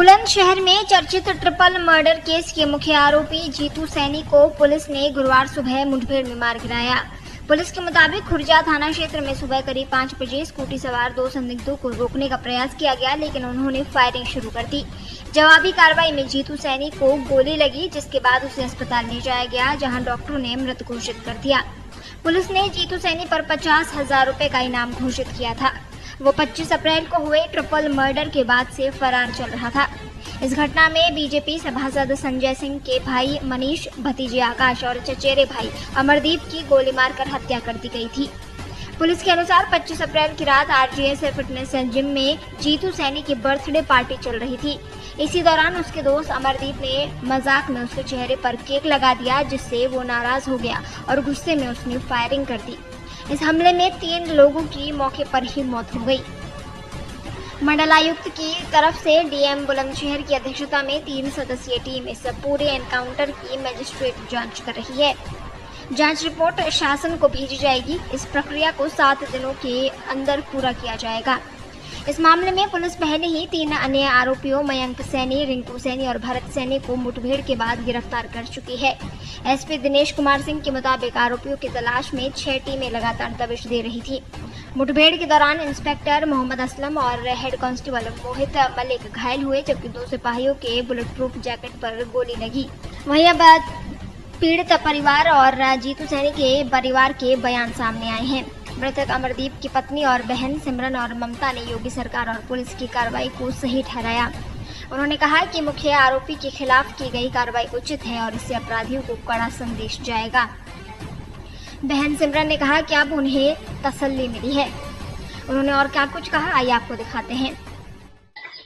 बुलंदशहर में चर्चित triple murder case के मुख्य आरोपी जीतू सैनी को पुलिस ने गुरुवार सुबह मुठभेड़ में मार गिराया। पुलिस के मुताबिक खुर्जा थाना क्षेत्र में सुबह करीब 5 बजे स्कूटी सवार 2 संदिग्धों को रोकने का प्रयास किया गया, लेकिन उन्होंने फायरिंग शुरू कर दी। जवाबी कार्रवाई में जीतू सैनी को गोली लगी, जिसके बाद उसे अस्पताल ले जाया गया, जहां डॉक्टरों ने मृत घोषित कर दिया। पुलिस ने जीतू सैनी पर 50,000 रुपए का इनाम घोषित किया था। वो 25 अप्रैल को हुए ट्रिपल मर्डर के बाद से फरार चल रहा था। इस घटना में बीजेपी सभासद संजय सिंह के भाई मनीष, भतीजे आकाश और चचेरे भाई अमरदीप की गोली मारकर हत्या कर दी गई थी। पुलिस के अनुसार 25 अप्रैल की रात आरजीएस फिटनेस जिम में जीतू सैनी की बर्थडे पार्टी चल रही थी। इसी दौरान उसके दोस्त अमरदीप ने मजाक में उसके चेहरे पर केक लगा दिया, जिससे वो नाराज हो गया और गुस्से में उसने फायरिंग कर दी। इस हमले में 3 लोगों की मौके पर ही मौत हो गई। मंडलायुक्त की तरफ से डीएम बुलंदशहर की अध्यक्षता में 3 सदस्यीय टीम इस पूरे एनकाउंटर की मजिस्ट्रेट जांच कर रही है। जांच रिपोर्ट शासन को भेजी जाएगी। इस प्रक्रिया को 7 दिनों के अंदर पूरा किया जाएगा। इस मामले में पुलिस पहले ही 3 अन्य आरोपियों मयंक सैनी, रिंकू सैनी और भरत सैनी को मुठभेड़ के बाद गिरफ्तार कर चुकी है। एसपी दिनेश कुमार सिंह के मुताबिक आरोपियों की तलाश में 6 टीमें लगातार दबिश दे रही थी। मुठभेड़ के दौरान इंस्पेक्टर मोहम्मद असलम और हेड कांस्टेबल मोहित मलिक घायल हुए, जबकि 2 सिपाहियों के बुलेट प्रूफ जैकेट पर गोली लगी। वहीं अब पीड़ित परिवार और जीतू सैनी के परिवार के बयान सामने आए हैं। मृतक अमरदीप की पत्नी और बहन सिमरन और ममता ने योगी सरकार और पुलिस की कार्रवाई को सही ठहराया। उन्होंने कहा कि मुख्य आरोपी के खिलाफ की गई कार्रवाई उचित है और इससे अपराधियों को कड़ा संदेश जाएगा। बहन सिमरन ने कहा कि अब उन्हें तसल्ली मिली है। उन्होंने और क्या कुछ कहा, आइए आपको दिखाते हैं।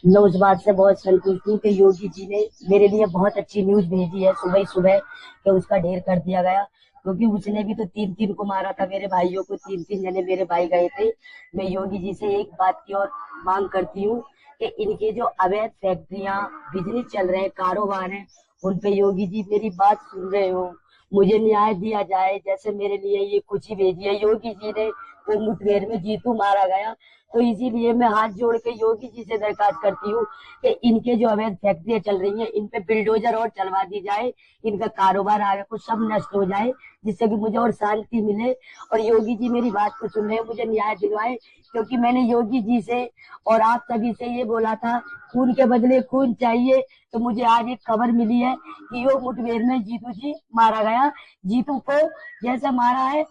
मैं उस बात से बहुत संतुष्ट हूँ कि योगी जी ने मेरे लिए बहुत अच्छी न्यूज भेजी है सुबह ही सुबह कि उसका ढेर कर दिया गया, क्योंकि उसने भी तो 3 को मारा था। मेरे भाइयों को 3 जने मेरे भाई गए थे। मैं योगी जी से एक बात की और मांग करती हूँ कि इनके जो अवैध फैक्ट्रियां, बिजनेस चल रहे हैं, कारोबार हैं, उन पे योगी जी मेरी बात सुन रहे हो, मुझे न्याय दिया जाए। जैसे मेरे लिए ये खुशी भेजी है योगी जी ने, वो मुठभेड़ में जीतू मारा गया, तो इसीलिए मैं हाथ जोड़ के योगी जी से दरखास्त करती हूँ कि इनके जो अवैध फैक्ट्रियां चल रही हैं, इन पे बिल्डोजर और चलवा दी जाए, इनका कारोबार आगे को सब नष्ट हो जाए, जिससे कि मुझे और शांति मिले। और योगी जी मेरी बात को सुन रहे हैं, मुझे न्याय दिलवाए, क्योंकि मैंने योगी जी से और आप सभी से ये बोला था खून के बदले खून चाहिए। तो मुझे आज एक खबर मिली है कि वो मुठभेड़ में जीतू जी मारा गया। जीतू को जैसे मारा है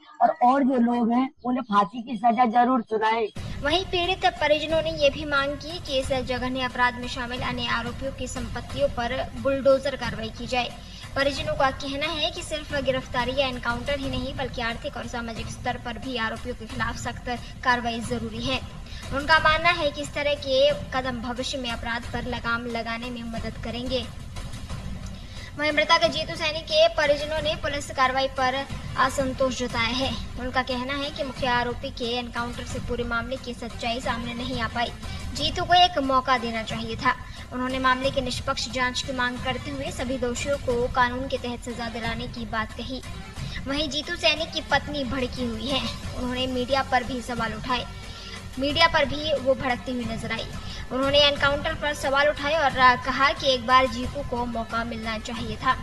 और जो लोग हैं उन्हें फांसी की सजा जरूर सुनाए। वहीं पीड़ित परिजनों ने ये भी मांग की कि इस जघन्य अपराध में शामिल अन्य आरोपियों की संपत्तियों पर बुलडोजर कार्रवाई की जाए। परिजनों का कहना है कि सिर्फ गिरफ्तारी या एनकाउंटर ही नहीं, बल्कि आर्थिक और सामाजिक स्तर पर भी आरोपियों के खिलाफ सख्त कार्रवाई जरूरी है। उनका मानना है कि इस तरह के कदम भविष्य में अपराध पर लगाम लगाने में मदद करेंगे। वहीं मृतक जीतू सैनी के परिजनों ने पुलिस कार्रवाई पर असंतोष जताया है। उनका कहना है कि मुख्य आरोपी के एनकाउंटर से पूरे मामले की सच्चाई सामने नहीं आ पाई। जीतू को एक मौका देना चाहिए था। उन्होंने मामले की निष्पक्ष जांच की मांग करते हुए सभी दोषियों को कानून के तहत सजा दिलाने की बात कही। वहीं जीतू सैनी की पत्नी भड़की हुई है। उन्होंने मीडिया पर भी सवाल उठाए। मीडिया पर भी वो भड़कती हुई नजर आई। उन्होंने एनकाउंटर पर सवाल उठाए और कहा कि एक बार जीतू को मौका मिलना चाहिए था।